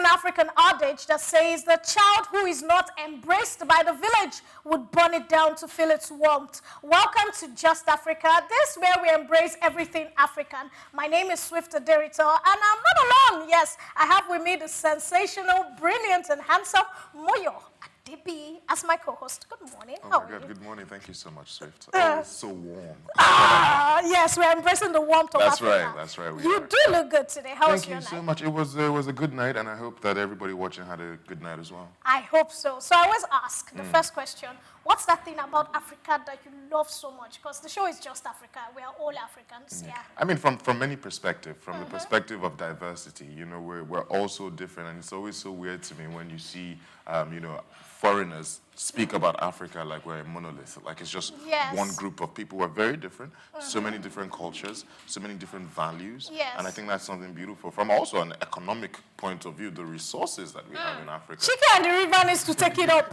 African adage that says the child who is not embraced by the village would burn it down to feel its warmth. Welcome to Just Africa. This is where we embrace everything African. My name is Aderinto, and I'm not alone. Yes, I have with me the sensational, brilliant, and handsome Moyosore Adebiyi as my co-host. Good morning. Oh How my are God, you? good morning. Thank you so much, Swift. Oh, it's so warm. Yes, we're embracing the warmth of Africa. That's right. You do look good today. How was your night? Thank you so much. It was a good night, and I hope that everybody watching had a good night as well. I hope so. So I always ask the first question, what's that thing about Africa that you love so much? Because the show is Just Africa. We are all Africans. Yeah. I mean, from many perspectives, from the perspective of diversity, you know, we're all so different, and it's always so weird to me when you see, you know, foreigners speak about Africa like we're a monolith, like it's just one group of people. We're very different, so many different cultures, so many different values, and I think that's something beautiful. From also an economic point of view, the resources that we have in Africa. Chicken and the river needs to take it up.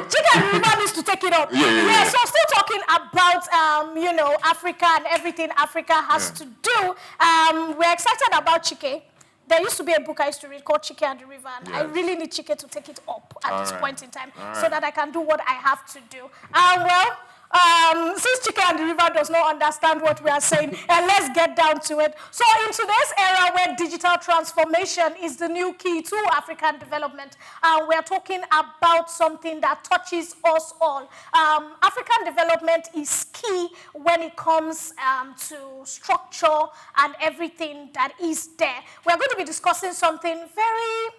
Chicken and the river needs to take it up. Yeah. So still talking about, you know, Africa and everything Africa has to do. We're excited about Chike. There used to be a book I used to read called Chike and the River, and I really need Chike to take it up at this point in time so that I can do what I have to do. Since Chike and the River does not understand what we are saying, let's get down to it. So in today's era where digital transformation is the new key to African development, we're talking about something that touches us all. African development is key when it comes to structure and everything that is there. We're going to be discussing something very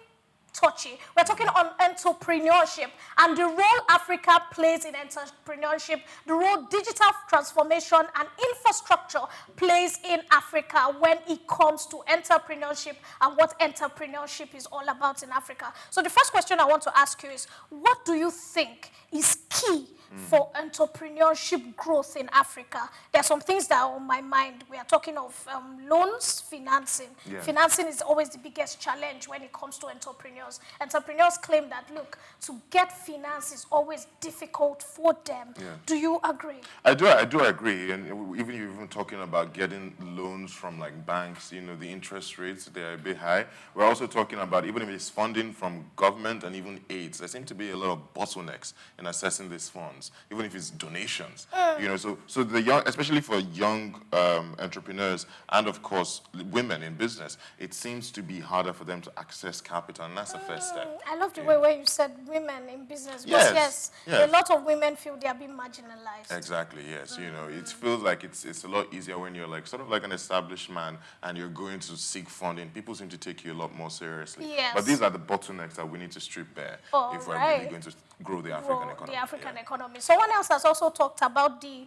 touchy. We're talking on entrepreneurship and the role Africa plays in entrepreneurship, the role digital transformation and infrastructure plays in Africa when it comes to entrepreneurship and what entrepreneurship is all about in Africa. So the first question I want to ask you is, what do you think is key for entrepreneurship growth in Africa? There are some things that are on my mind. We are talking of loans, financing. Financing is always the biggest challenge when it comes to entrepreneurs. Entrepreneurs claim that, look, to get finance is always difficult for them. Do you agree? I do agree. And even talking about getting loans from like banks, you know, the interest rates, they're a bit high. We're also talking about, even if it's funding from government and even aids, there seem to be a lot of bottlenecks in accessing these funds, even if it's donations. You know, so the young, especially for young entrepreneurs and of course women in business, it seems to be harder for them to access capital, and that's the first step. I love the way where you said women in business. Yes, a lot of women feel they are being marginalized. Exactly, yes. You know, it feels like it's a lot easier when you're like sort of like an established man and you're going to seek funding. People seem to take you a lot more seriously. But these are the bottlenecks that we need to strip bare if we're really going to grow the African economy. The African economy. Someone else has also talked about the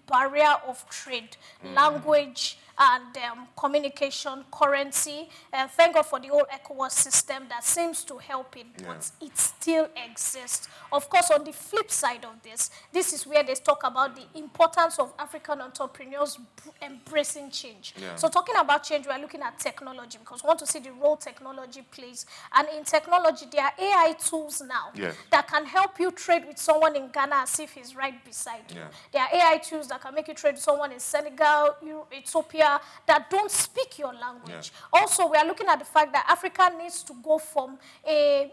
barrier of trade, language, and communication, currency. Thank God for the whole ECOWAS system that seems to help it, but it still exists. Of course, on the flip side of this is where they talk about the importance of African entrepreneurs embracing change. So talking about change, we're looking at technology because we want to see the role technology plays. And in technology, there are AI tools now that can help you trade with someone in Ghana as if he's right beside you. There are AI tools that can make you trade with someone in Senegal, Ethiopia, that don't speak your language. Also, we are looking at the fact that Africa needs to go from a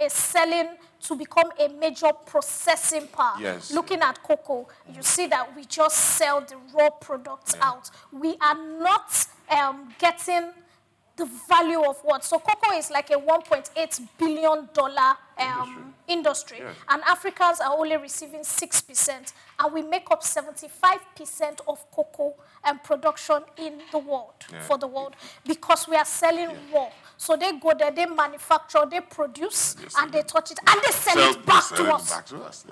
selling to become a major processing power. Looking at cocoa, you see that we just sell the raw products out. We are not getting the value of what? So cocoa is like a $1.8 billion industry. And Africans are only receiving 6%, and we make up 75% of cocoa and production in the world, for the world, because we are selling raw. So they go there, they manufacture, they produce, and they touch it, and they sell it back to us.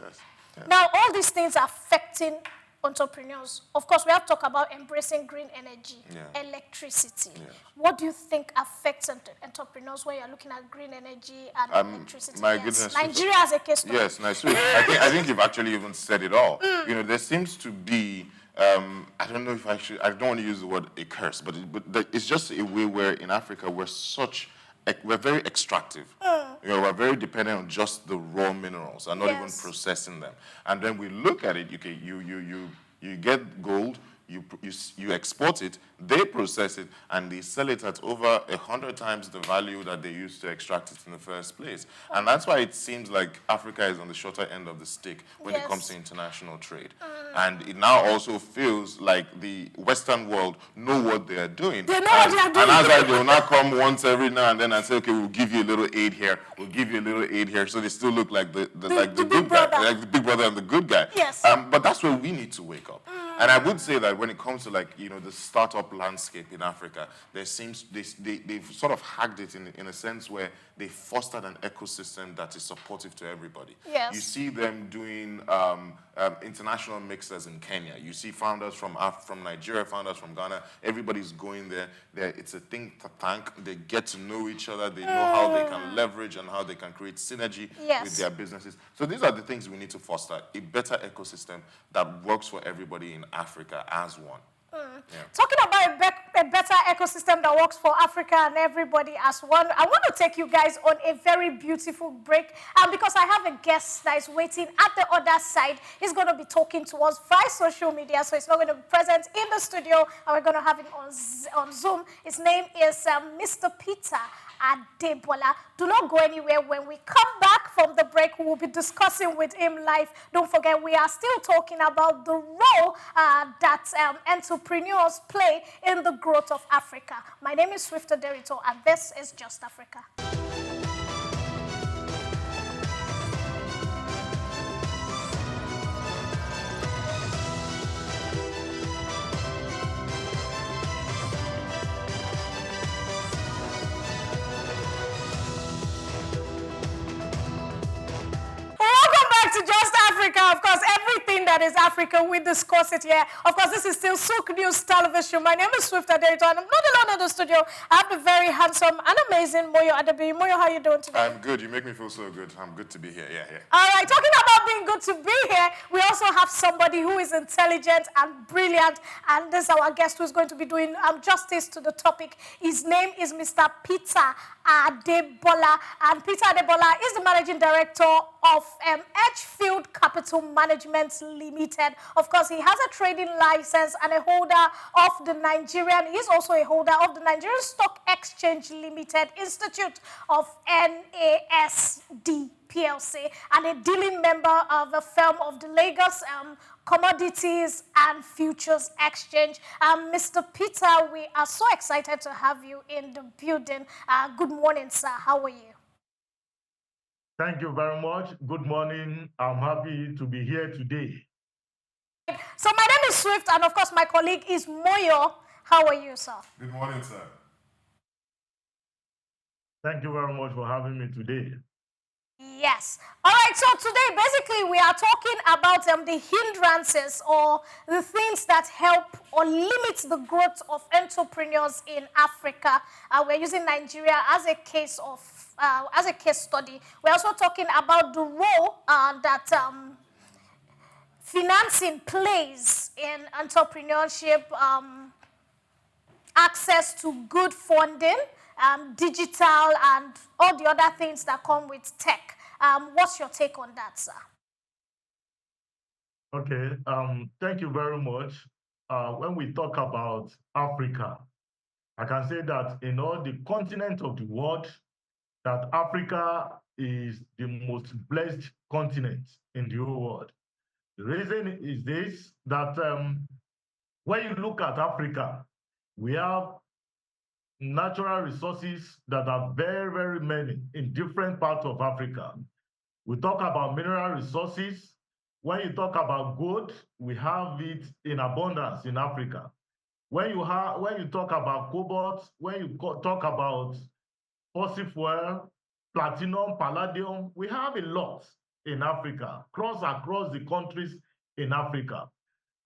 Now, all these things are affecting entrepreneurs. Of course, we have to talk about embracing green energy, electricity. What do you think affects entrepreneurs when you're looking at green energy and electricity? My goodness. Nigeria has a case study. Yes, nice. I think you've actually even said it all. You know, there seems to be, I don't know if I don't want to use the word a curse, but it's just a way where in Africa we're very extractive. You know, we're very dependent on just the raw minerals and not even processing them. And then we look at it. Okay, you get gold, you you export it, they process it, and they sell it at over 100 times the value that they used to extract it in the first place. And that's why it seems like Africa is on the shorter end of the stick when it comes to international trade. And it now also feels like the Western world know what they are doing. They know what they are doing. And as I, they will not come once every now and then and say, okay, we'll give you a little aid here, we'll give you a little aid here, so they still look like the good guy, like the big brother and the good guy. Yes. But that's where we need to wake up. And I would say that when it comes to, like, the startup landscape in Africa, there seems they've sort of hacked it in a sense where they fostered an ecosystem that is supportive to everybody. Yes. You see them doing international mixers in Kenya. You see founders from Nigeria, founders from Ghana. Everybody's going there. It's a think tank. They get to know each other. They know how they can leverage and how they can create synergy with their businesses. So these are the things we need to foster: a better ecosystem that works for everybody in Africa as one. Yeah. Talking about a better ecosystem that works for Africa and everybody as one, I want to take you guys on a very beautiful break. Because I have a guest that is waiting at the other side. He's going to be talking to us via social media, so he's not going to be present in the studio, and we're going to have him on Zoom. His name is Mr. Peter Adebola. Do not go anywhere. When we come back from the break, we will be discussing with him live. Don't forget, we are still talking about the role that entrepreneurs play in the growth of Africa. My name is Aderinto, and this is Just Africa. To Just Africa. Of course, everything that is Africa, we discuss it here. Of course, this is still Souk News Television. My name is Aderinto, and I'm not alone in the studio. I have the very handsome and amazing Moyo Adebiyi. Moyo, how are you doing today? I'm good. You make me feel so good. I'm good to be here. Yeah. All right, talking about being good to be here, we also have somebody who is intelligent and brilliant, and this is our guest who's going to be doing justice to the topic. His name is Mr. Peter Adebola, and Peter Adebola is the managing director of Edgefield Capital Management Limited. Of course, he has a trading license and a holder of the Nigerian. He's also a holder of the Nigerian Stock Exchange Limited Institute of NASD PLC, and a dealing member of the firm of the Lagos Commodities and Futures Exchange. Mr. Peter, we are so excited to have you in the building. Good morning, sir. How are you? Thank you very much. Good morning. I'm happy to be here today. So my name is Swift, and of course my colleague is Moyo. How are you, sir? Good morning, sir. Thank you very much for having me today. Yes. All right, so today, basically, we are talking about the hindrances or the things that help or limit the growth of entrepreneurs in Africa. We're using Nigeria as a case study. We're also talking about the role that financing plays in entrepreneurship, access to good funding, digital, and all the other things that come with tech. What's your take on that, sir? Okay, thank you very much. When we talk about Africa, I can say that in all the continents of the world, that Africa is the most blessed continent in the whole world. The reason is this, that when you look at Africa, we have natural resources that are very, very many in different parts of Africa. We talk about mineral resources. When you talk about gold, we have it in abundance in Africa. When you talk about cobalt, when you talk about fossil fuel, platinum, palladium, we have a lot in Africa, across the countries in Africa.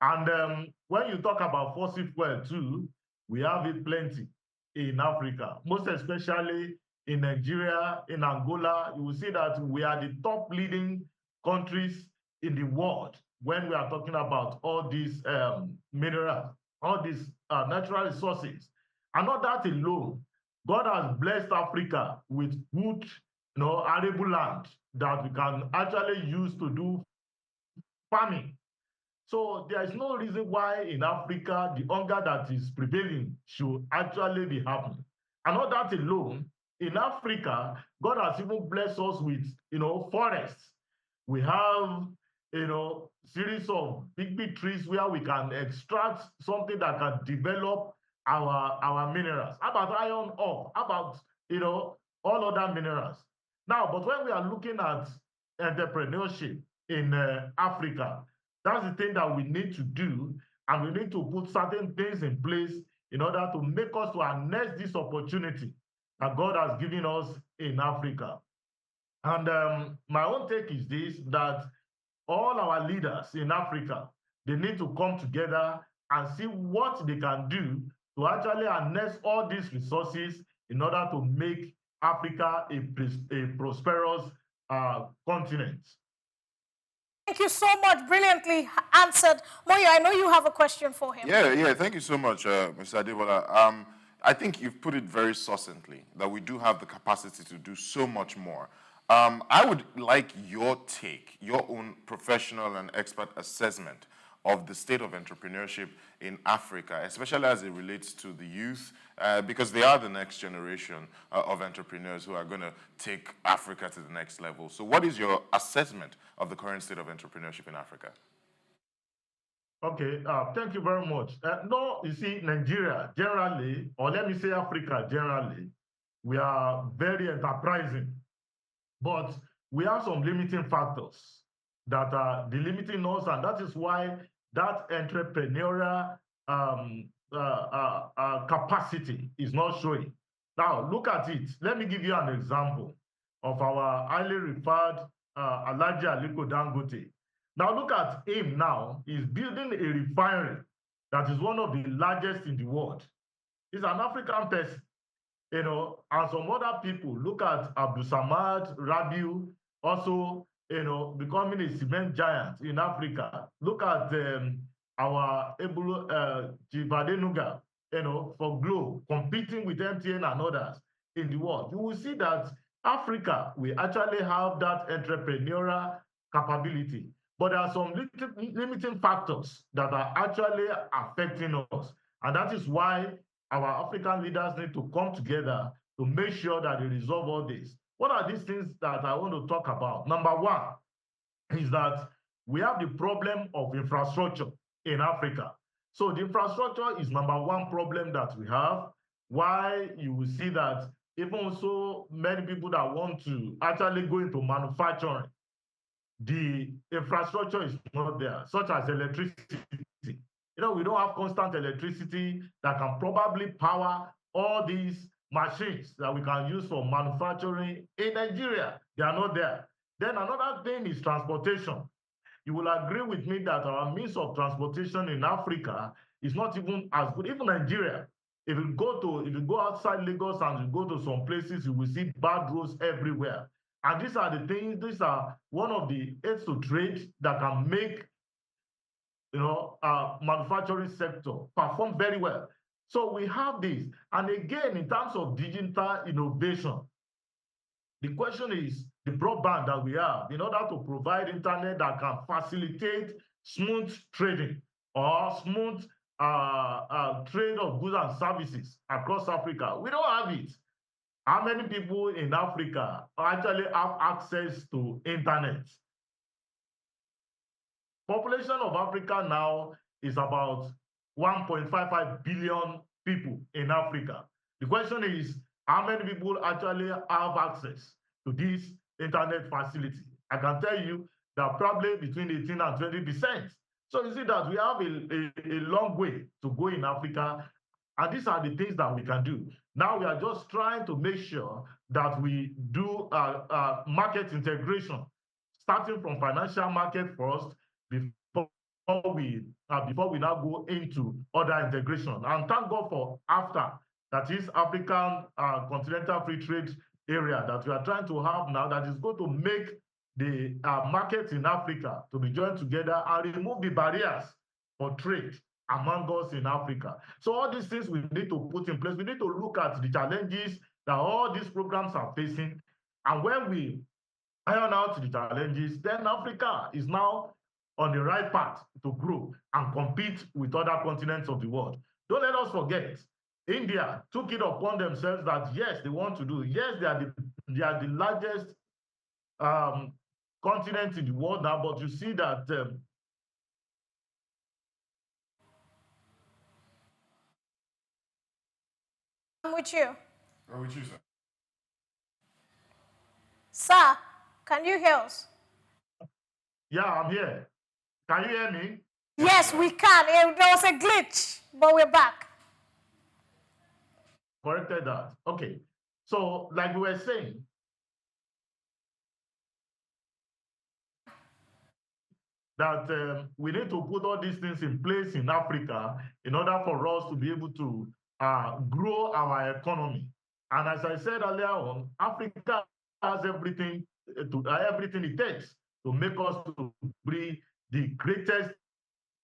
And when you talk about fossil fuel too, we have it plenty in Africa, most especially in Nigeria, in Angola. You will see that we are the top leading countries in the world when we are talking about all these minerals, all these natural resources. And not that alone, God has blessed Africa with good, arable land that we can actually use to do farming. So there is no reason why in Africa the hunger that is prevailing should actually be happening. And not that alone, in Africa, God has even blessed us with, forests. We have, series of big trees where we can extract something that can develop our minerals. How about iron ore? How about, all other minerals? Now, but when we are looking at entrepreneurship in Africa, that's the thing that we need to do, and we need to put certain things in place in order to make us to harness this opportunity that God has given us in Africa. And my own take is this, that all our leaders in Africa, they need to come together and see what they can do to actually harness all these resources in order to make Africa a prosperous continent. Thank you so much. Brilliantly answered. Moyo, I know you have a question for him. Yeah. Thank you so much, Mr. Adebola. I think you've put it very succinctly that we do have the capacity to do so much more. I would like your take, your own professional and expert assessment of the state of entrepreneurship in Africa, especially as it relates to the youth, because they are the next generation of entrepreneurs who are going to take Africa to the next level. So what is your assessment of the current state of entrepreneurship in Africa? Okay, thank you very much. No, you see, Nigeria generally, or let me say Africa generally, we are very enterprising, but we have some limiting factors that are delimiting us, and that is why that entrepreneurial capacity is not showing. Now, look at it. Let me give you an example of our highly referred Alhaji Aliko Dangote. Now, look at him now. He's building a refinery that is one of the largest in the world. He's an African person, and some other people. Look at Abdul Samad Rabiu, also, becoming a cement giant in Africa. Look at our Jivadenuga, for Glo, competing with MTN and others in the world. You will see that Africa, we actually have that entrepreneurial capability. But there are some limiting factors that are actually affecting us. And that is why our African leaders need to come together to make sure that they resolve all this. What are these things that I want to talk about? Number one is that we have the problem of infrastructure in Africa. So the infrastructure is number one problem that we have. Why you will see that even so many people that want to actually go into manufacturing, the infrastructure is not there, such as electricity. We don't have constant electricity that can probably power all these machines that we can use for manufacturing in Nigeria. They are not there. Then another thing is transportation. You will agree with me that our means of transportation in Africa is not even as good. Even Nigeria, if you go outside Lagos and you go to some places, you will see bad roads everywhere. And these are one of the aids to trade that can make manufacturing sector perform very well. So we have this. And again, in terms of digital innovation, the question is the broadband that we have in order to provide internet that can facilitate smooth trading or smooth trade of goods and services across Africa. We don't have it. How many people in Africa actually have access to internet? Population of Africa now is about 1.55 billion people in Africa. The question is, how many people actually have access to this internet facility? I can tell you that probably between 18 and 20%. So you see that we have a long way to go in Africa, and these are the things that we can do. Now we are just trying to make sure that we do market integration, starting from financial market first, before we now go into other integration. And thank God for AfCFTA, that is African Continental Free Trade Area, that we are trying to have now, that is going to make the markets in Africa to be joined together and remove the barriers for trade among us in Africa. So all these things we need to put in place. We need to look at the challenges that all these programs are facing. And when we iron out the challenges, then Africa is now on the right path to grow and compete with other continents of the world. Don't let us forget, India took it upon themselves that yes, they want to do. Yes, they are the largest continent in the world now, but you see that I'm with you. Or with you, sir? Sir, can you hear us? yeah, I'm here. Can you hear me? Yes, we can. There was a glitch, but we're back. Corrected that. Okay. So, like we were saying, that we need to put all these things in place in Africa in order for us to be able to grow our economy. And as I said earlier on, Africa has everything it takes to make us to be the greatest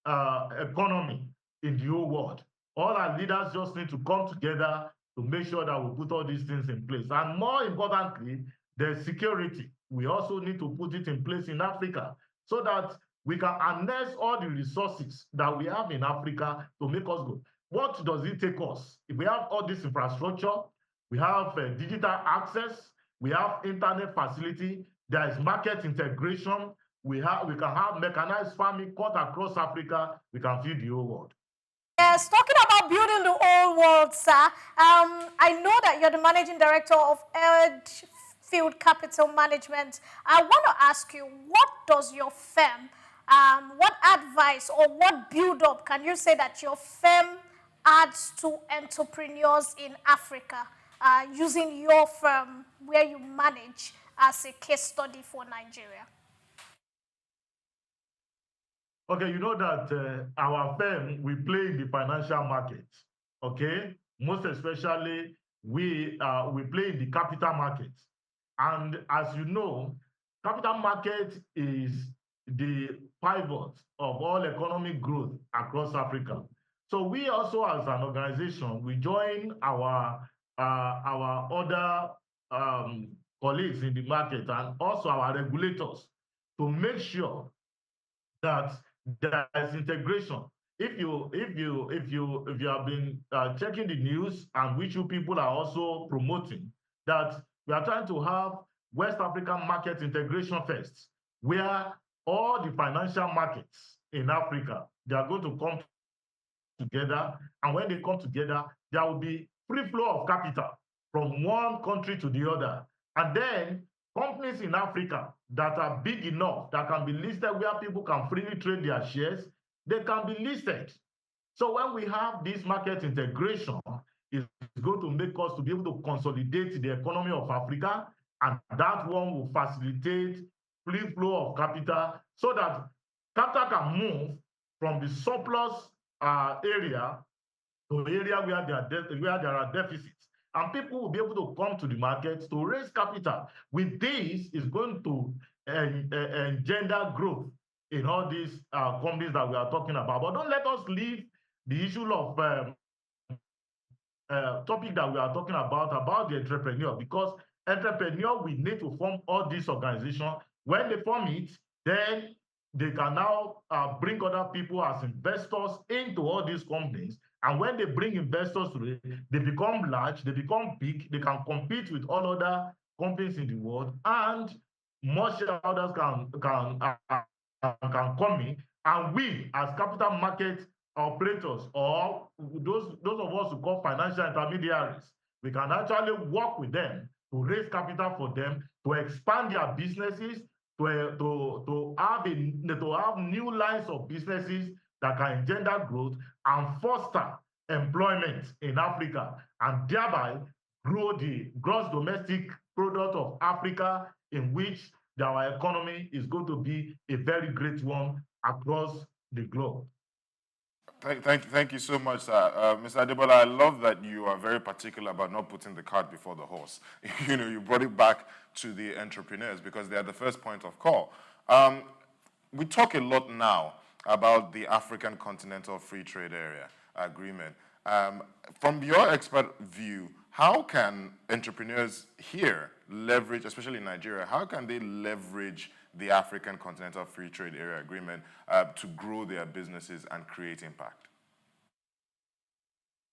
economy in the whole world. All our leaders just need to come together to make sure that we put all these things in place. And more importantly, the security. We also need to put it in place in Africa so that we can harness all the resources that we have in Africa to make us go. What does it take us? If we have all this infrastructure, we have digital access, we have internet facility, there is market integration, we can have mechanized farming cut across Africa, we can feed the whole world. Yes, talking about building the whole world, sir. I know that you're the managing director of Edgefield Capital Management. I want to ask you, what does your firm, what advice or what build-up can you say that your firm adds to entrepreneurs in Africa using your firm where you manage as a case study for Nigeria? Okay, you know that our firm, we play in the financial market, okay? Most especially, we play in the capital market. And as you know, capital market is the pivot of all economic growth across Africa. So we also, as an organization, we join our other colleagues in the market and also our regulators to make sure that there is integration. If you have been checking the news, and which you people are also promoting, that we are trying to have West African market integration first, where all the financial markets in Africa, they are going to come together, and when they come together, there will be free flow of capital from one country to the other. And then companies in Africa that are big enough, that can be listed, where people can freely trade their shares, they can be listed. So when we have this market integration, it's going to make us to be able to consolidate the economy of Africa, and that one will facilitate free flow of capital so that capital can move from the surplus area to the area where there are deficits. And people will be able to come to the market to raise capital. With this, is going to engender growth in all these companies that we are talking about. But don't let us leave the issue of topic that we are talking about the entrepreneur, because entrepreneur will need to form all these organizations. When they form it, then they can now bring other people as investors into all these companies. And when they bring investors to it, they become large, they become big, they can compete with all other companies in the world, and more shareholders can come in. And we, as capital market operators, or those of us who call financial intermediaries, we can actually work with them to raise capital for them, to expand their businesses, to have new lines of businesses that can engender growth and foster employment in Africa, and thereby grow the gross domestic product of Africa, in which our economy is going to be a very great one across the globe. Thank you so much, sir. Mr. Adebola, I love that you are very particular about not putting the cart before the horse. You brought it back to the entrepreneurs because they are the first point of call. We talk a lot now about the African Continental Free Trade Area Agreement. Um, from your expert view, how can entrepreneurs here leverage, especially in Nigeria, how can they leverage the African Continental Free Trade Area Agreement to grow their businesses and create impact?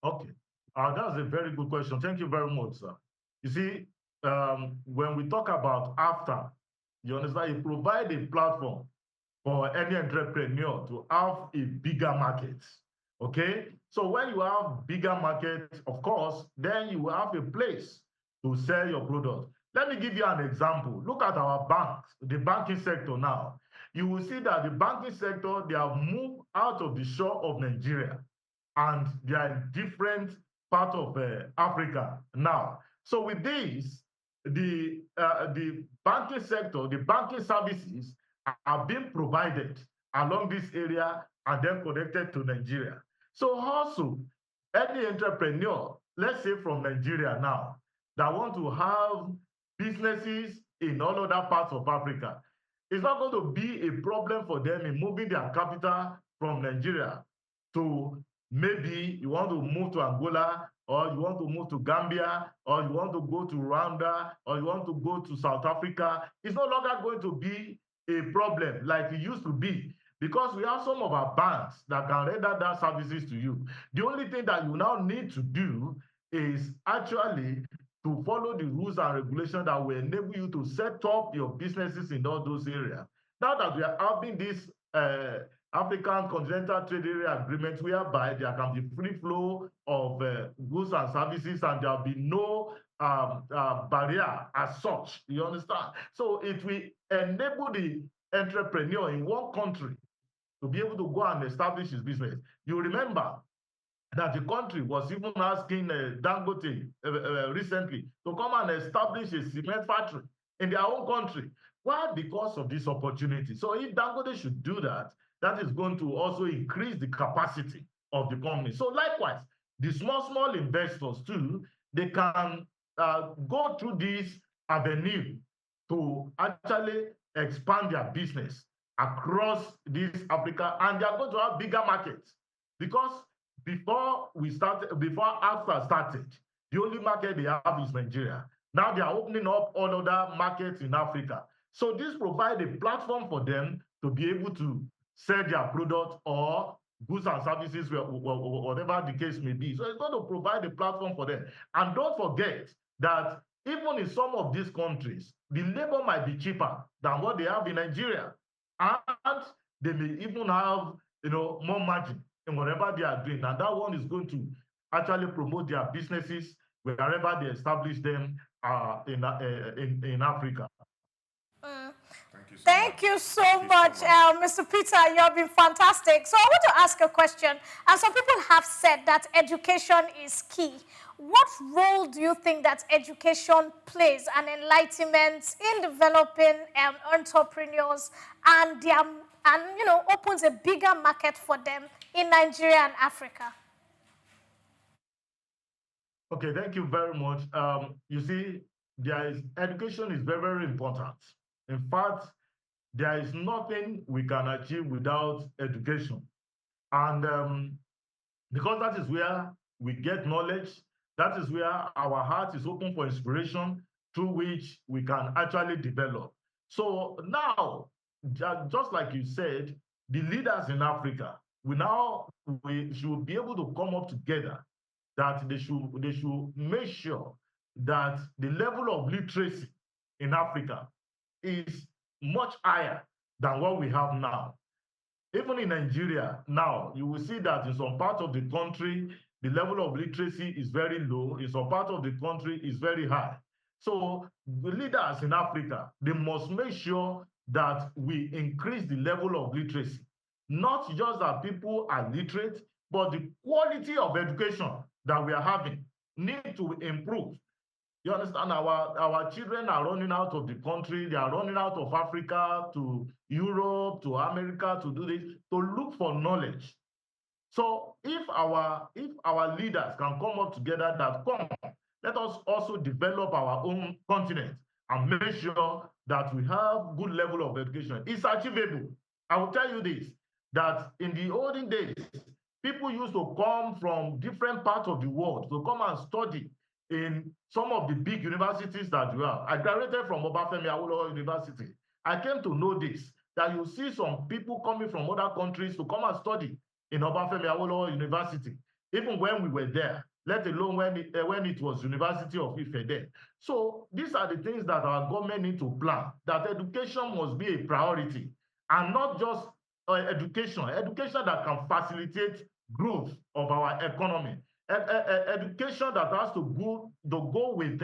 Okay, that's a very good question. Thank you very much, sir. You see, when we talk about AfCFTA, you understand, it provides a platform for any entrepreneur to have a bigger market. Okay, so when you have bigger market, of course, then you will have a place to sell your product. Let me give you an example. Look at our banks, the banking sector now. You will see that the banking sector, they have moved out of the shore of Nigeria and they are in different part of Africa now. So with this, the banking sector, the banking services are being provided along this area and then connected to Nigeria. So also, any entrepreneur, let's say from Nigeria now, that want to have businesses in all other parts of Africa, it's not going to be a problem for them in moving their capital from Nigeria to maybe you want to move to Angola, or you want to move to Gambia, or you want to go to Rwanda, or you want to go to South Africa. It's no longer going to be a problem like it used to be, because we have some of our banks that can render that services to you. The only thing that you now need to do is actually to follow the rules and regulations that will enable you to set up your businesses in all those areas. Now that we are having this African Continental Trade Area Agreement, whereby there can be free flow of goods and services, and there will be no barrier as such. You understand? So it will enable the entrepreneur in one country to be able to go and establish his business. You remember that the country was even asking Dangote recently to come and establish a cement factory in their own country. Why? Because of this opportunity. So if Dangote should do that, that is going to also increase the capacity of the company. So likewise, the small investors too, they can go through this avenue to actually expand their business across this Africa, and they are going to have bigger markets. Because before AfCFTA started, the only market they have is Nigeria. Now they are opening up all other markets in Africa. So this provides a platform for them to be able to sell their product or goods and services, whatever the case may be. So it's going to provide a platform for them. And don't forget that even in some of these countries, the labor might be cheaper than what they have in Nigeria. And they may even have more margin in whatever they are doing. And that one is going to actually promote their businesses wherever they establish them in Africa. Thank you so much, Mr. Peter. You have been fantastic. So I want to ask a question. And some people have said that education is key. What role do you think that education plays and enlightenment in developing entrepreneurs and opens a bigger market for them in Nigeria and Africa? Okay, thank you very much. You see, education is very, very important. In fact, there is nothing we can achieve without education. And because that is where we get knowledge, that is where our heart is open for inspiration, through which we can actually develop. So now, just like you said, the leaders in Africa, we should be able to come up together, that they should make sure that the level of literacy in Africa is much higher than what we have now. Even in Nigeria now, you will see that in some parts of the country, the level of literacy is very low. In some part of the country, is very high. So the leaders in Africa, they must make sure that we increase the level of literacy. Not just that people are literate, but the quality of education that we are having need to improve. You understand? Our children are running out of the country. They are running out of Africa to Europe, to America, to do this, to look for knowledge. So if our leaders can come up together, that let us also develop our own continent and make sure that we have good level of education. It's achievable. I will tell you this, that in the olden days, People used to come from different parts of the world to come and study in some of the big universities that you have. I graduated from Obafemi Awolowo University. I came to know this, that you see some people coming from other countries to come and study in Obafemi Awolowo University, even when we were there, let alone when it was University of Ife then. So these are the things that our government need to plan, that education must be a priority, and not just education that can facilitate growth of our economy, education that has to go with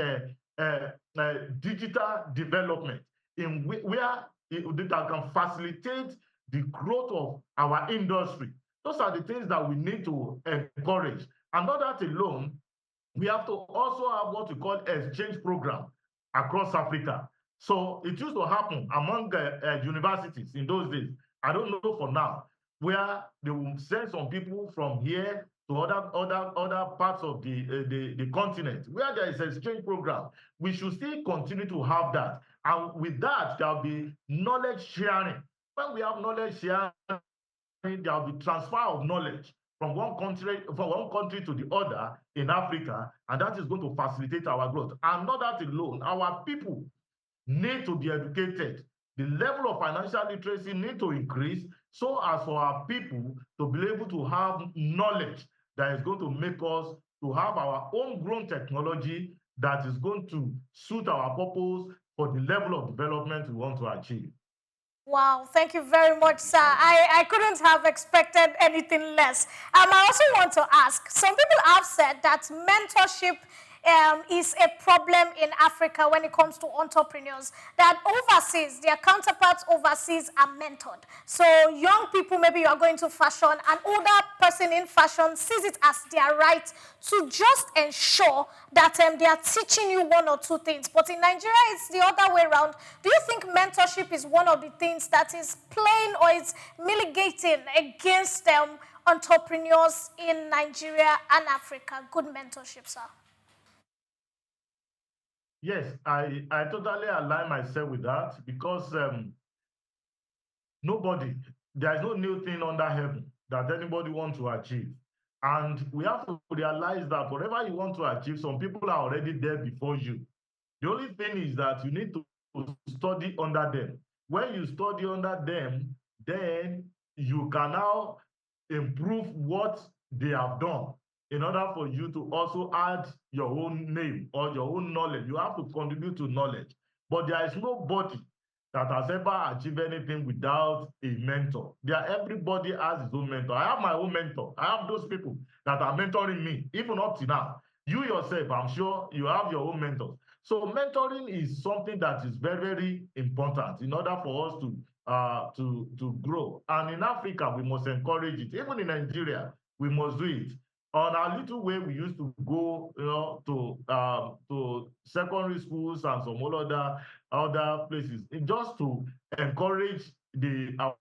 digital development, where that can facilitate the growth of our industry. Those are the things that we need to encourage. And not that alone, we have to also have what we call exchange program across Africa. So it used to happen among universities in those days. I don't know for now, where they will send some people from here to other parts of the continent, where there is an exchange program. We should still continue to have that. And with that, there'll be knowledge sharing. When we have knowledge sharing, there will be transfer of knowledge from one country to the other in Africa, and that is going to facilitate our growth. And not that alone, our people need to be educated. The level of financial literacy need to increase so as for our people to be able to have knowledge that is going to make us to have our homegrown technology that is going to suit our purpose for the level of development we want to achieve. Wow, thank you very much, sir. I couldn't have expected anything less. I also want to ask, some people have said that mentorship is a problem in Africa when it comes to entrepreneurs, that overseas, their counterparts overseas are mentored. So young people, maybe you are going to fashion, an older person in fashion sees it as their right to just ensure that they are teaching you one or two things. But in Nigeria, it's the other way around. Do you think mentorship is one of the things that is playing or is mitigating against entrepreneurs in Nigeria and Africa? Good mentorship, sir. Yes, I totally align myself with that, because nobody, there is no new thing under heaven that anybody wants to achieve. And we have to realize that whatever you want to achieve, some people are already there before you. The only thing is that you need to study under them. When you study under them, then you can now improve what they have done in order for you to also add your own name or your own knowledge. You have to contribute to knowledge. But there is nobody that has ever achieved anything without a mentor. Everybody has his own mentor. I have my own mentor. I have those people that are mentoring me, even up to now. You yourself, I'm sure you have your own mentors. So mentoring is something that is very, very important in order for us to grow. And in Africa, we must encourage it. Even in Nigeria, we must do it. On our little way, we used to go, to secondary schools and some other places, just to encourage our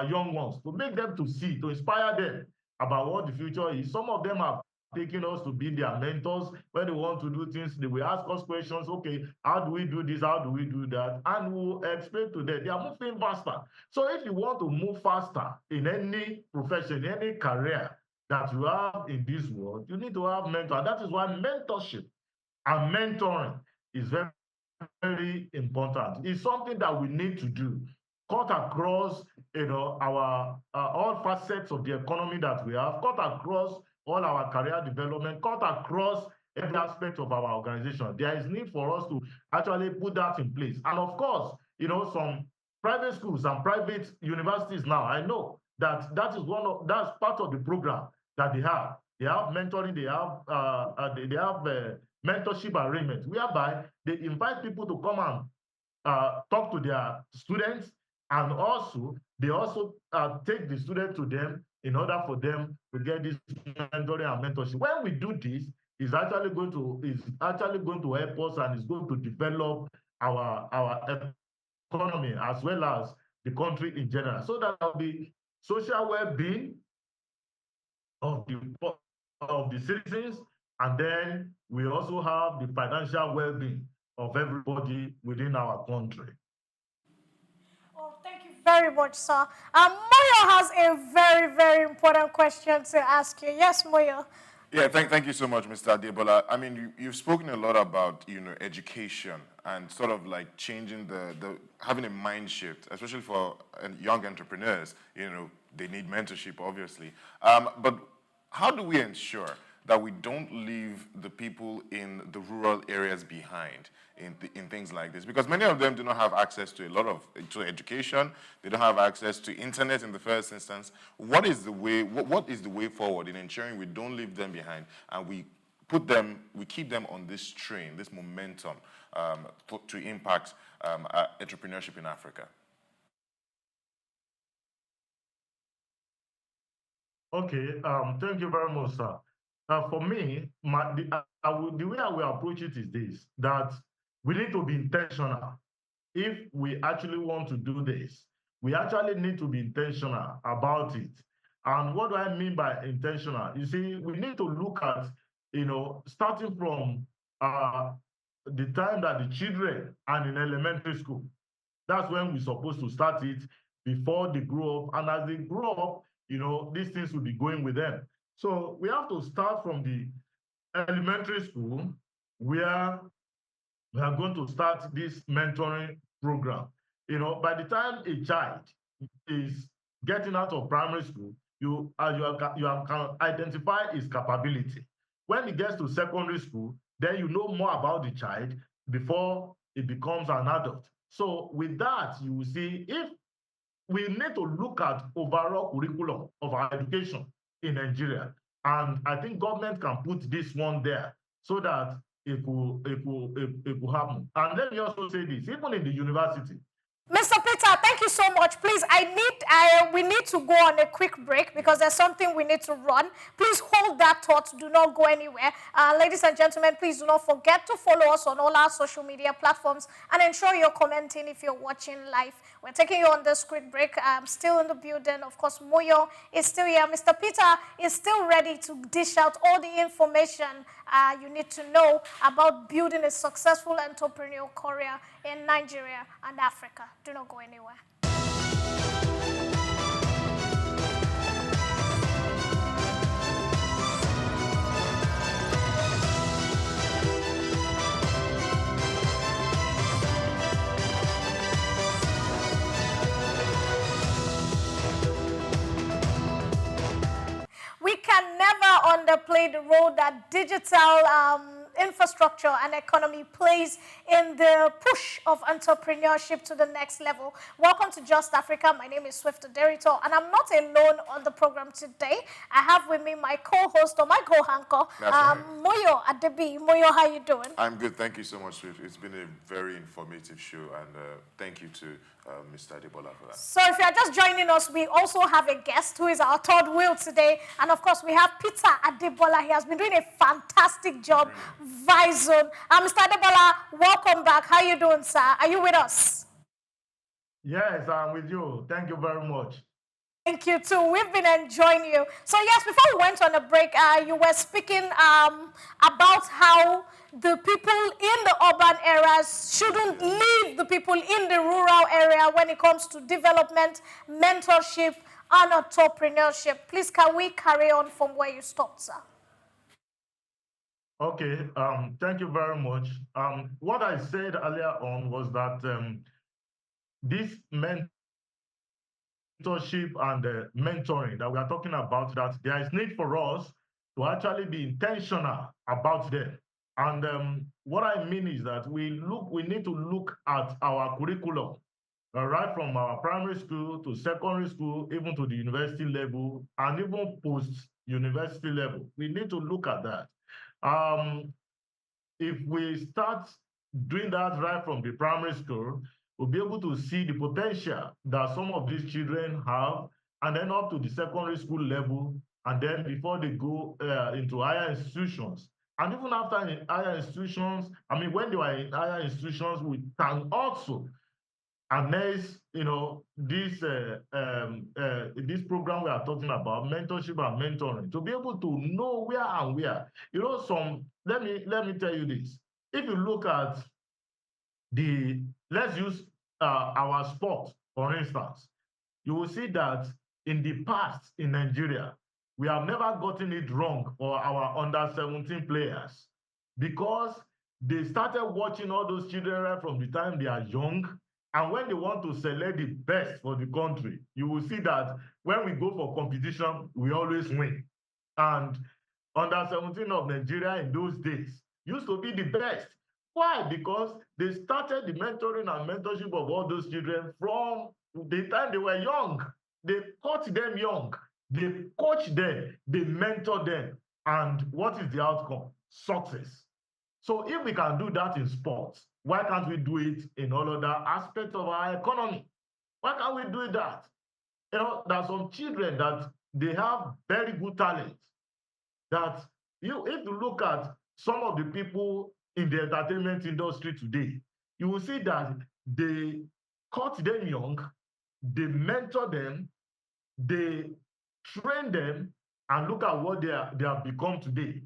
young ones, to make them to see, to inspire them about what the future is. Some of them have taken us to be their mentors. When they want to do things, they will ask us questions. Okay, how do we do this? How do we do that? And we'll explain to them. They are moving faster. So if you want to move faster in any profession, any career that you have in this world, you need to have mentor. That is why mentorship and mentoring is very, very important. It's something that we need to do, cut across, our all facets of the economy that we have, cut across all our career development, cut across every aspect of our organization. There is need for us to actually put that in place. And of course, some private schools and private universities now, I know that's part of the program that they have. They have mentoring, they have mentorship arrangements whereby they invite people to come and talk to their students, and also they also take the student to them in order for them to get this mentoring and mentorship. When we do this, it's actually going to help us, and it's going to develop our economy as well as the country in general, so that there will be social well-being of the citizens, and then we also have the financial well-being of everybody within our country. Oh, thank you very very much, sir. Moyo has a very, very important question to ask you. Yes, Moyo. Yeah, thank you so much, Mr. Adebola. I mean, you've spoken a lot about, education and sort of like changing having a mind shift, especially for young entrepreneurs. They need mentorship, obviously. But how do we ensure that we don't leave the people in the rural areas behind in things like this? Because many of them do not have access to to education. They don't have access to internet in the first instance. What is the way forward in ensuring we don't leave them behind and we keep them on this train, this momentum to impact entrepreneurship in Africa? Okay, thank you very much, sir. For me, the way I will approach it is this, that we need to be intentional. If we actually want to do this, we actually need to be intentional about it. And what do I mean by intentional? You see, we need to look at, starting from the time that the children are in elementary school. That's when we're supposed to start it before they grow up. And as they grow up, these things will be going with them. So we have to start from the elementary school where we are going to start this mentoring program. By the time a child is getting out of primary school, you can identify his capability. When he gets to secondary school, then you know more about the child before he becomes an adult. So with that, you will see if we need to look at overall curriculum of our education in Nigeria. And I think government can put this one there so that it will happen. And let me also say this, even in the university. Mr. Peter, thank you so much. Please, we need to go on a quick break because there's something we need to run. Please hold that thought. Do not go anywhere. Ladies and gentlemen, please do not forget to follow us on all our social media platforms and ensure you're commenting if you're watching live. We're taking you on this quick break. I'm still in the building. Of course, Moyo is still here. Mr. Peter is still ready to dish out all the information you need to know about building a successful entrepreneurial career in Nigeria and Africa. Do not go anywhere. We can never underplay the role that digital infrastructure and economy plays in the push of entrepreneurship to the next level. Welcome to Just Africa. My name is Aderinto, and I'm not alone on the program today. I have with me my co-host or my co-anchor, Moyo Adebiyi. Moyo, how you doing? I'm good. Thank you so much, Swift. It's been a very informative show, and thank you to Mr. Adebola for that. So if you are just joining us, we also have a guest who is our third wheel today. And of course, we have Peter Adebola. He has been doing a fantastic job. Vizon. Mr. Adebola, welcome back. How are you doing, sir? Are you with us? Yes, I'm with you. Thank you very much. Thank you too. We've been enjoying you. So yes, before we went on a break, you were speaking about how the people in the urban areas shouldn't leave the people in the rural area when it comes to development, mentorship, and entrepreneurship. Please, can we carry on from where you stopped, sir? Okay, thank you very much. What I said earlier on was that this mentorship and mentoring that we are talking about, that there is need for us to actually be intentional about them. And what I mean is that we need to look at our curriculum, right from our primary school to secondary school, even to the university level, and even post-university level. We need to look at that. If we start doing that right from the primary school, we'll be able to see the potential that some of these children have, and then up to the secondary school level, and then before they go into higher institutions. And even after in higher institutions, I mean, when they are in higher institutions, we can also harness, this program we are talking about, mentorship and mentoring, to be able to know where and where. Let me tell you this. If you look at let's use our sport, for instance. you will see that in the past in Nigeria, we have never gotten it wrong for our under 17 players because they started watching all those children right from the time they are young. And when they want to select the best for the country, you will see that when we go for competition, we always win. And under 17 of Nigeria in those days used to be the best. Why? Because they started the mentoring and mentorship of all those children from the time they were young. They caught them young, they coach them, they mentor them. And what is the outcome? Success. So if we can do that in sports, why can't we do it in all other aspects of our economy? Why can't we do that? There are some children that they have very good talent that if you look at some of the people in the entertainment industry today, you will see that they caught them young, they mentor them, they train them, and look at what they have become today.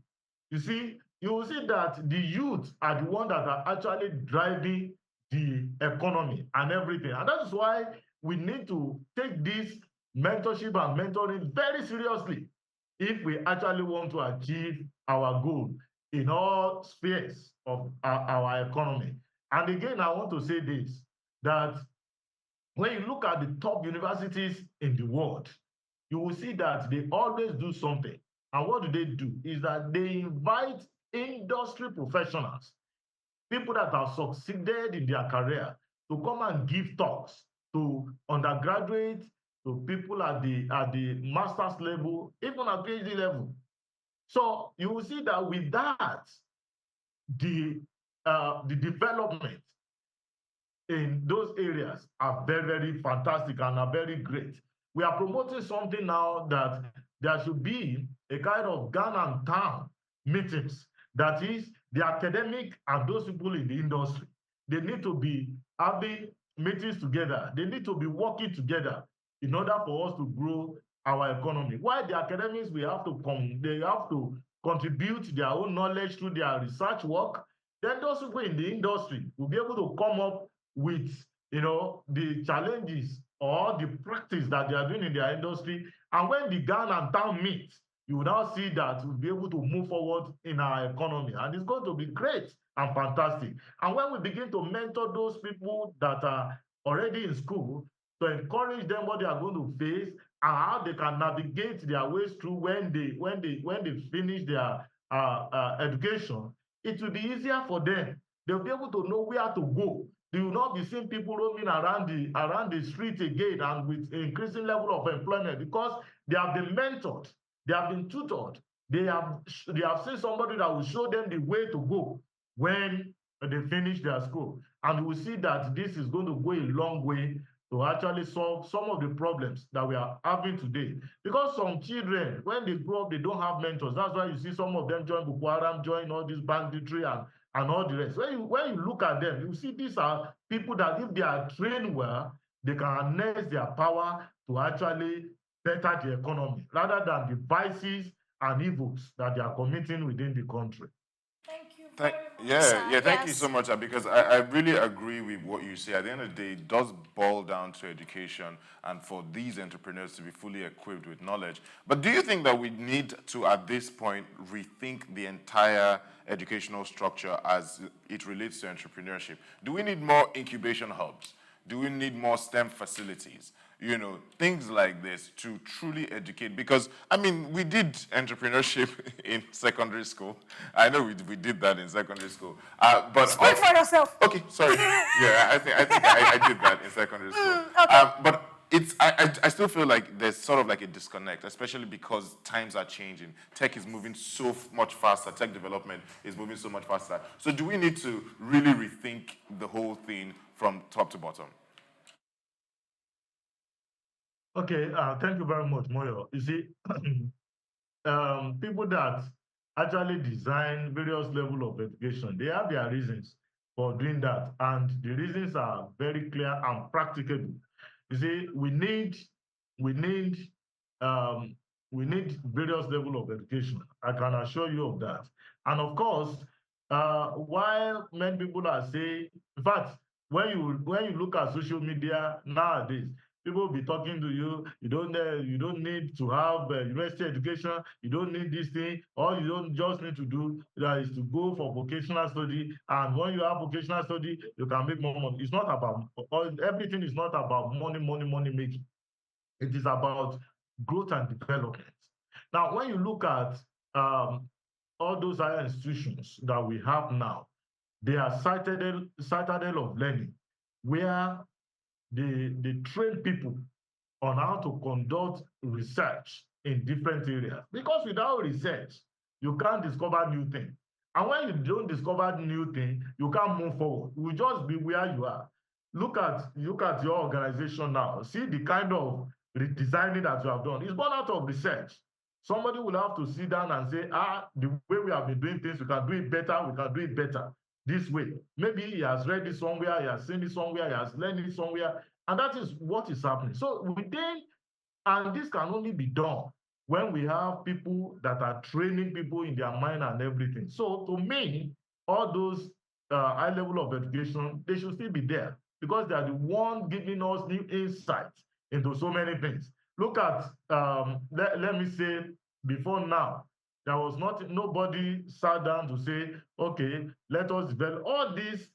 You see, you will see that the youth are the ones that are actually driving the economy and everything. And that is why we need to take this mentorship and mentoring very seriously if we actually want to achieve our goal in all spheres of our economy. And again, I want to say this, that when you look at the top universities in the world, you will see that they always do something. And what do? Is that they invite industry professionals, people that have succeeded in their career, to come and give talks to undergraduates, to people at the master's level, even at PhD level. So you will see that with that, the development in those areas are very, very fantastic and are very great. We are promoting something now that there should be a kind of Ghana and town meetings. That is, the academic and those people in the industry, they need to be having meetings together. They need to be working together in order for us to grow our economy. While the academics, they have to contribute their own knowledge through their research work, then those people in the industry will be able to come up with the challenges or the practice that they are doing in their industry. And when the Ghana and town meet, you will now see that we'll be able to move forward in our economy. And it's going to be great and fantastic. And when we begin to mentor those people that are already in school, to encourage them what they are going to face and how they can navigate their ways through when they finish their education, it will be easier for them. They'll be able to know where to go. You will not be seeing people roaming around the street again and with increasing level of employment because they have been mentored, they have been tutored, they have seen somebody that will show them the way to go when they finish their school. And you will see that this is going to go a long way to actually solve some of the problems that we are having today. Because some children, when they grow up, they don't have mentors. That's why you see some of them join Boko Haram, join all this banditry and all the rest. When you look at them, you see these are people that if they are trained well, they can harness their power to actually better the economy rather than the vices and evils that they are committing within the country. Thank you Thank, very much, yeah, sir. yeah, thank you so Yes. much, because I really agree with what you say. At the end of the day, it does boil down to education and for these entrepreneurs to be fully equipped with knowledge. But do you think that we need to, at this point, rethink the entire educational structure as it relates to entrepreneurship? Do we need more incubation hubs? Do we need more STEM facilities? Things like this to truly educate. Because, I mean, we did entrepreneurship in secondary school. I know we did that in secondary school. But Speak for yourself. okay, sorry. Yeah, I did that in secondary school. Okay. But I still feel like there's sort of like a disconnect, especially because times are changing. Tech is moving so much faster. Tech development is moving so much faster. So do we need to really rethink the whole thing from top to bottom? Okay, thank you very much, Moyo. You see, people that actually design various level of education, they have their reasons for doing that, and the reasons are very clear and practicable. You see, we need um, we need various level of education. I can assure you of that. And of course, while many people are saying, in fact, when you look at social media nowadays, People will be talking to you. You don't need to have university education. You don't need this thing. All you don't just need to do is to go for vocational study. And when you have vocational study, you can make more money. It's not about everything is not about money making. It is about growth and development. Now, when you look at all those higher institutions that we have now, they are citadel of learning, where they train people on how to conduct research in different areas. Because without research, you can't discover new things. And when you don't discover new things, you can't move forward. You will just be where you are. Look at your organization now. See the kind of redesigning that you have done. It's born out of research. Somebody will have to sit down and say, the way we have been doing things, we can do it better, we can do it better this way. Maybe he has read it somewhere, he has seen it somewhere, he has learned it somewhere, and that is what is happening. So within, and this can only be done when we have people that are training people in their mind and everything. So to me, all those high level of education, they should still be there because they are the one giving us new insights into so many things. Look at, let me say, before now, there was nobody sat down to say, okay, let us develop all these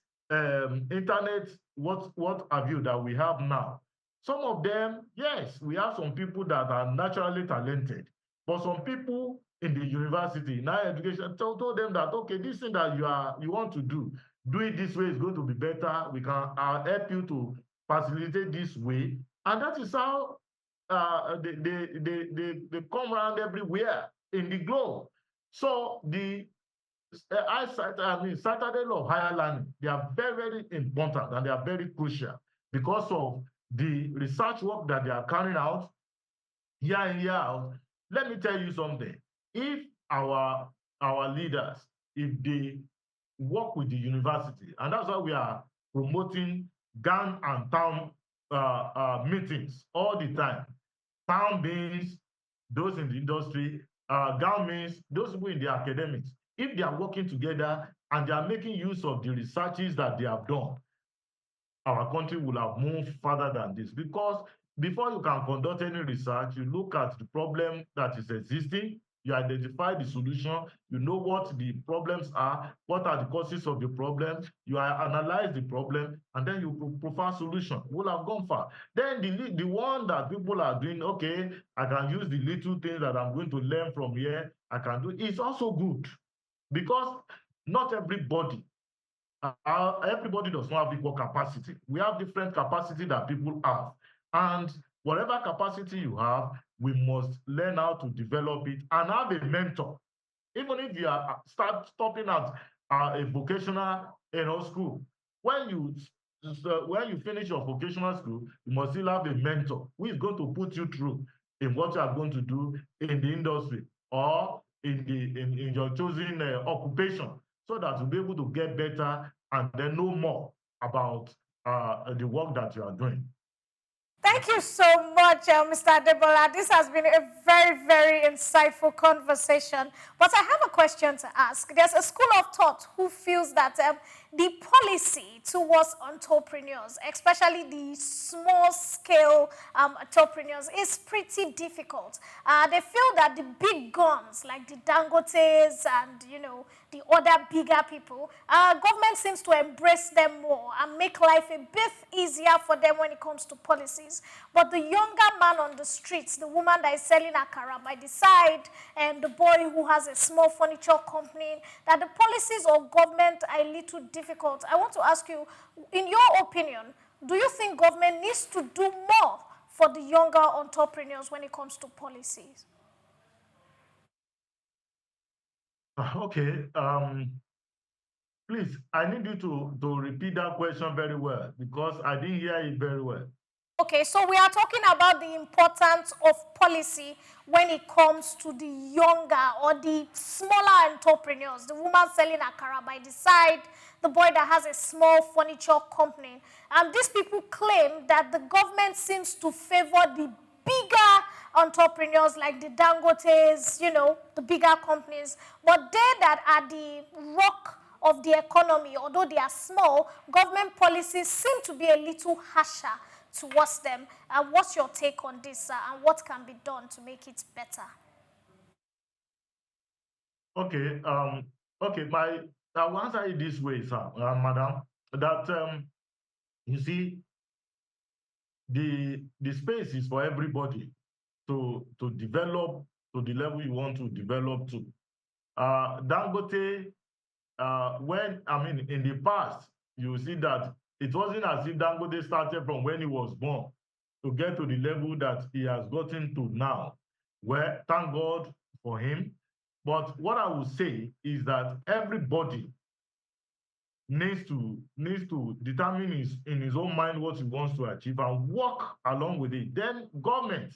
internet, what have you that we have now. Some of them, yes, we have some people that are naturally talented, but some people in the university, in higher education, told them that, okay, this thing that you want to do it this way is going to be better. We can help you to facilitate this way. And that is how they come around everywhere in the globe. So the citadel of higher learning, they are very, very important and they are very crucial because of the research work that they are carrying out year in, year out. Let me tell you something. If our leaders, if they work with the university, and that's why we are promoting GAN and town meetings all the time. Town means those in the industry, GAN means those people in the academics. If they are working together and they are making use of the researches that they have done, our country will have moved further than this. Because before you can conduct any research, you look at the problem that is existing, you identify the solution, you know what the problems are, what are the causes of the problem, you analyze the problem, and then you provide solution. We'll have gone far. Then the one that people are doing, okay, I can use the little things that I'm going to learn from here, I can do, it's also good. Because not everybody does not have equal capacity. We have different capacity that people have. And whatever capacity you have, we must learn how to develop it and have a mentor. Even if you are stopping at a vocational school, when you finish your vocational school, you must still have a mentor who is going to put you through in what you are going to do in the industry or in your chosen occupation, so that you'll be able to get better and then know more about the work that you are doing. Thank you so much, Mr. Adebola. This has been a very, very insightful conversation. But I have a question to ask. There's a school of thought who feels that the policy towards entrepreneurs, especially the small-scale entrepreneurs, is pretty difficult. They feel that the big guns, like the Dangotes and, the other bigger people, government seems to embrace them more and make life a bit easier for them when it comes to policies. But the younger man on the streets, the woman that is selling akara by the side, and the boy who has a small furniture company, that the policies of government are a little difficult. I want to ask you, in your opinion, do you think government needs to do more for the younger entrepreneurs when it comes to policies? Okay. Please, I need you to repeat that question very well because I didn't hear it very well. Okay, so we are talking about the importance of policy when it comes to the younger or the smaller entrepreneurs, the woman selling akara by the side, the boy that has a small furniture company. And these people claim that the government seems to favor the bigger entrepreneurs like the Dangotes, the bigger companies, but they that are the rock of the economy, although they are small, government policies seem to be a little harsher towards them. What's your take on this, and what can be done to make it better? Okay, okay, I will answer it this way, sir, madam, that you see, the space is for everybody to develop to the level you want to develop to. Dangote, when I mean in the past, you see that it wasn't as if Dangote started from when he was born to get to the level that he has gotten to now. Where thank God for him. But what I will say is that everybody needs to determine in his own mind what he wants to achieve and work along with it. Then government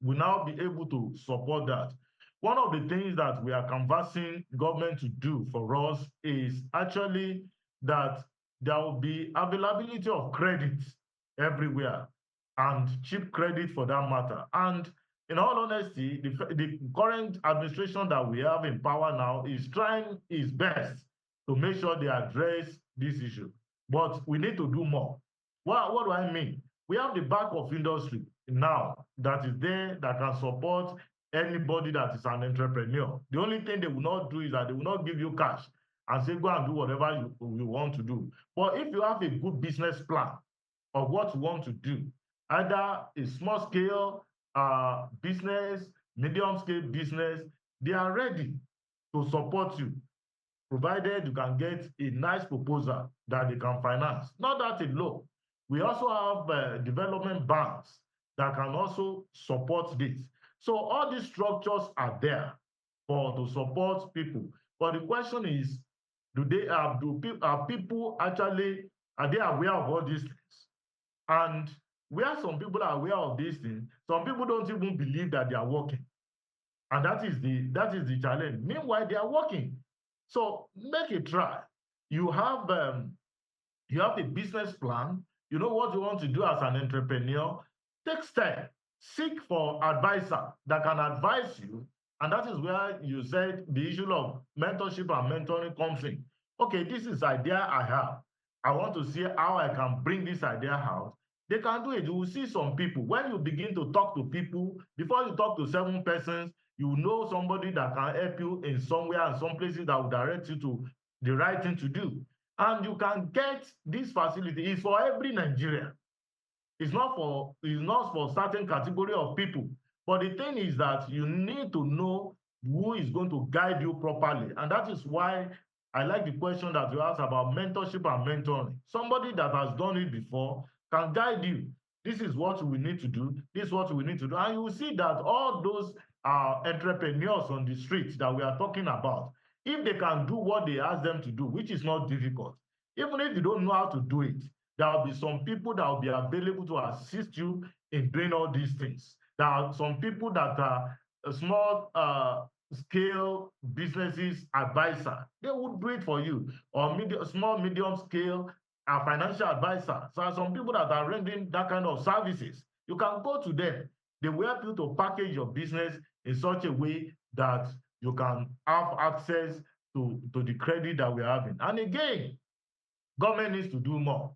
will now be able to support that. One of the things that we are canvassing government to do for us is actually that there will be availability of credit everywhere, and cheap credit for that matter. And in all honesty, the current administration that we have in power now is trying its best to make sure they address this issue. But we need to do more. What do I mean? We have the back of industry now that is there that can support anybody that is an entrepreneur. The only thing they will not do is that they will not give you cash and say, go and do whatever you want to do. But if you have a good business plan of what you want to do, either a small scale business, medium scale business, they are ready to support you, provided you can get a nice proposal that they can finance. Not that alone. We also have development banks that can also support this. So all these structures are there to support people. But the question is, are people actually, are they aware of all these things? And where some people are aware of these things, some people don't even believe that they are working. And that is the challenge. Meanwhile, they are working. So make a try. You have a business plan. You know what you want to do as an entrepreneur. Take steps. Seek for advisor that can advise you. And that is where you said the issue of mentorship and mentoring comes in. Okay, this is idea I have. I want to see how I can bring this idea out. They can do it. You will see some people. When you begin to talk to people, before you talk to 7 persons, you know somebody that can help you in somewhere and some places that will direct you to the right thing to do. And you can get this facility. It's for every Nigerian. It's not for certain category of people. But the thing is that you need to know who is going to guide you properly. And that is why I like the question that you asked about mentorship and mentoring. Somebody that has done it before can guide you. This is what we need to do. This is what we need to do. And you will see that all those entrepreneurs on the streets that we are talking about, if they can do what they ask them to do, which is not difficult, even if you don't know how to do it, there will be some people that will be available to assist you in doing all these things. There are some people that are small scale businesses advisor. They would do it for you. Or small, medium scale financial advisor. So some people that are rendering that kind of services. You can go to them. They will help you to package your business in such a way that you can have access to the credit that we're having. And again, government needs to do more.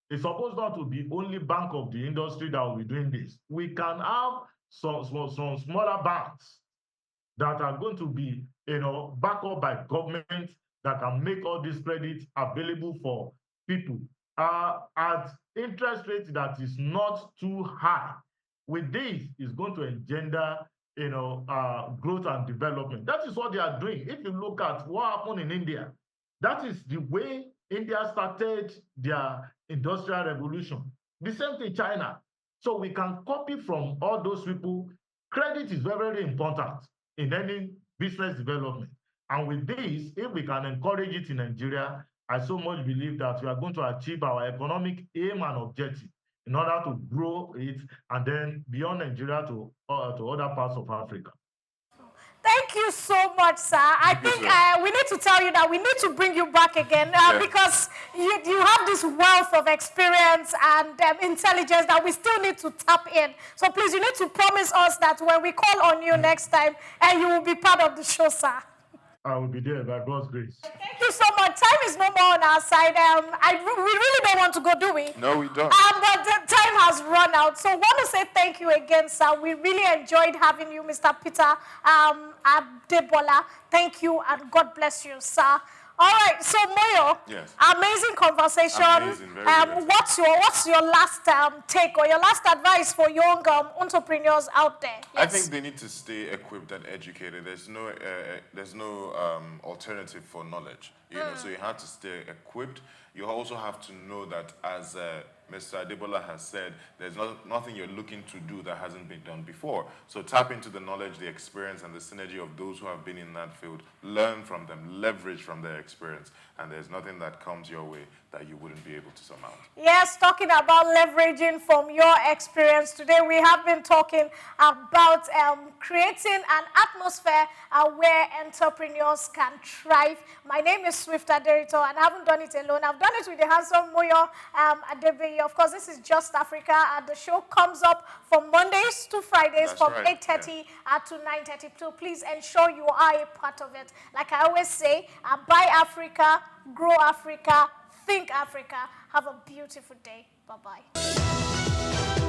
It's supposed not to be only bank of the industry that will be doing this. We can have some smaller banks that are going to be, backed up by government that can make all these credits available for people at interest rates that is not too high. With this, it's going to engender, growth and development. That is what they are doing. If you look at what happened in India, that is the way India started their industrial revolution. The same thing China. So we can copy from all those people. Credit is very, very important in any business development. And with this, if we can encourage it in Nigeria, I so much believe that we are going to achieve our economic aim and objective in order to grow it and then beyond Nigeria to other parts of Africa. Thank you so much, sir. I think we need to tell you that we need to bring you back again because you have this wealth of experience and intelligence that we still need to tap in. So please, you need to promise us that when we call on you next time, and you will be part of the show, sir. I will be there by God's grace. Thank you so much. Time is no more on our side. We really don't want to go, do we? No, we don't. But the time has run out. So I want to say thank you again, sir. We really enjoyed having you, Mr. Peter Adebola. Thank you, and God bless you, sir. All right, so Moyo, yes. Amazing conversation. Amazing, very good. What's your last take or your last advice for young entrepreneurs out there? Yes. I think they need to stay equipped and educated. There's no alternative for knowledge. You know, so you have to stay equipped. You also have to know that, as Mr. Adebola has said, there's nothing you're looking to do that hasn't been done before. So tap into the knowledge, the experience, and the synergy of those who have been in that field. Learn from them, leverage from their experience, and there's nothing that comes your way that you wouldn't be able to surmount. Yes, talking about leveraging from your experience. Today we have been talking about creating an atmosphere where entrepreneurs can thrive. My name is Swift Aderinto, and I haven't done it alone. I've done it with the handsome Moyo Adebiyi. Of course, this is Just Africa, and the show comes up from Mondays to Fridays. That's from 8:30 to 9:30. So please ensure you are a part of it. Like I always say, buy Africa, grow Africa, think Africa. Have a beautiful day. Bye-bye.